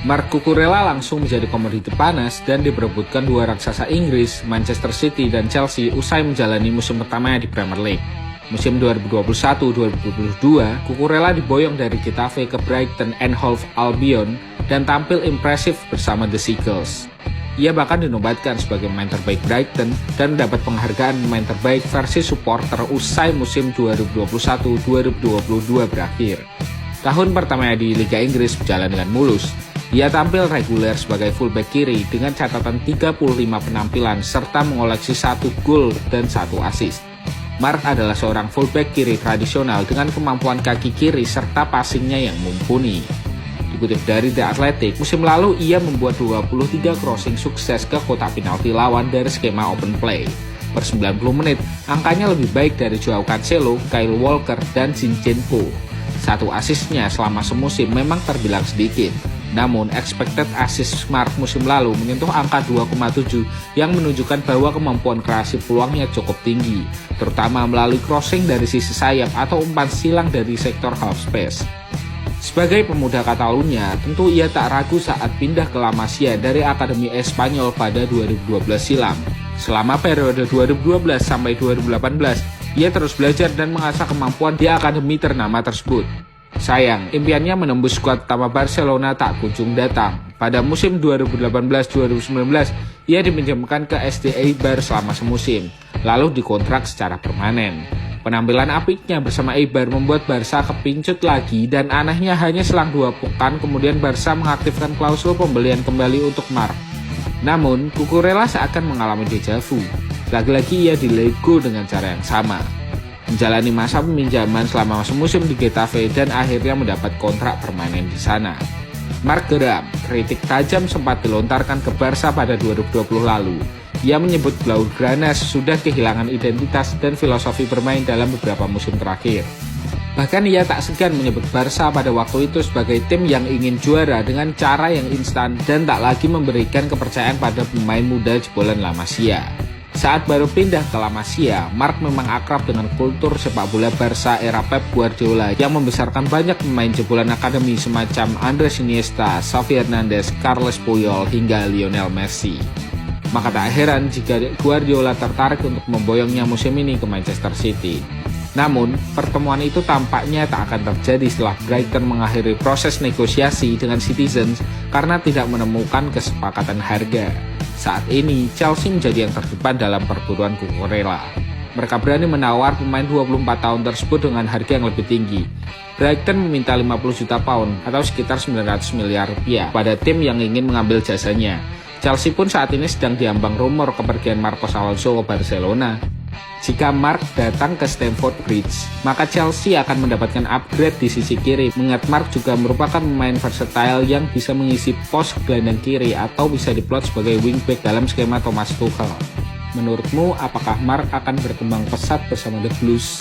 Marc Cucurella langsung menjadi komoditi panas dan diperebutkan dua raksasa Inggris, Manchester City dan Chelsea usai menjalani musim pertamanya di Premier League. Musim 2021-2022, Cucurella diboyong dari Getafe ke Brighton and Hove Albion dan tampil impresif bersama The Seagulls. Ia bahkan dinobatkan sebagai pemain terbaik Brighton dan mendapat penghargaan pemain terbaik versi supporter usai musim 2021-2022 berakhir. Tahun pertamanya di Liga Inggris berjalan dengan mulus. Ia tampil reguler sebagai fullback kiri dengan catatan 35 penampilan serta mengoleksi 1 gol dan 1 assist. Marc adalah seorang fullback kiri tradisional dengan kemampuan kaki kiri serta passingnya yang mumpuni. Dikutip dari The Athletic, musim lalu ia membuat 23 crossing sukses ke kotak penalti lawan dari skema open play. Per 90 menit, angkanya lebih baik dari Joao Cancelo, Kyle Walker, dan Zinchenko. 1 asisnya selama semusim memang terbilang sedikit. Namun, expected assist Marc musim lalu menyentuh angka 2,7 yang menunjukkan bahwa kemampuan kreasi peluangnya cukup tinggi, terutama melalui crossing dari sisi sayap atau umpan silang dari sektor half space. Sebagai pemuda Catalunya, tentu ia tak ragu saat pindah ke La Masia dari Akademi Espanyol pada 2012 silam. Selama periode 2012 sampai 2018, ia terus belajar dan mengasah kemampuan di akademi ternama tersebut. Sayang, impiannya menembus skuad utama Barcelona tak kunjung datang. Pada musim 2018-2019, ia dipinjamkan ke SD Eibar selama semusim, lalu dikontrak secara permanen. Penampilan apiknya bersama Eibar membuat Barca kepincut lagi dan anehnya hanya selang 2 pekan kemudian Barca mengaktifkan klausul pembelian kembali untuk Marc. Namun, Cucurella seakan mengalami deja vu. Lagi-lagi ia dilego dengan cara yang sama. Menjalani masa peminjaman selama musim di Getafe dan akhirnya mendapat kontrak permanen di sana. Marc geram, kritik tajam sempat dilontarkan ke Barca pada 2020 lalu. Ia menyebut Blaugranas sudah kehilangan identitas dan filosofi bermain dalam beberapa musim terakhir. Bahkan ia tak segan menyebut Barca pada waktu itu sebagai tim yang ingin juara dengan cara yang instan dan tak lagi memberikan kepercayaan pada pemain muda jebolan La Masia. Saat baru pindah ke La Masia, Marc memang akrab dengan kultur sepak bola Barca era Pep Guardiola yang membesarkan banyak pemain jebolan akademi semacam Andres Iniesta, Xavi Hernandez, Carles Puyol, hingga Lionel Messi. Maka tak heran jika Guardiola tertarik untuk memboyongnya musim ini ke Manchester City. Namun, pertemuan itu tampaknya tak akan terjadi setelah Brighton mengakhiri proses negosiasi dengan Citizens karena tidak menemukan kesepakatan harga. Saat ini, Chelsea menjadi yang terdepan dalam perburuan Cucurella. Mereka berani menawar pemain 24 tahun tersebut dengan harga yang lebih tinggi. Brighton meminta 50 juta pound atau sekitar 900 miliar rupiah pada tim yang ingin mengambil jasanya. Chelsea pun saat ini sedang diambang rumor kepergian Marcos Alonso ke Barcelona. Jika Marc datang ke Stamford Bridge, maka Chelsea akan mendapatkan upgrade di sisi kiri, mengingat Marc juga merupakan pemain versatile yang bisa mengisi pos gelandang kiri atau bisa diplot sebagai wingback dalam skema Thomas Tuchel. Menurutmu, apakah Marc akan berkembang pesat bersama The Blues?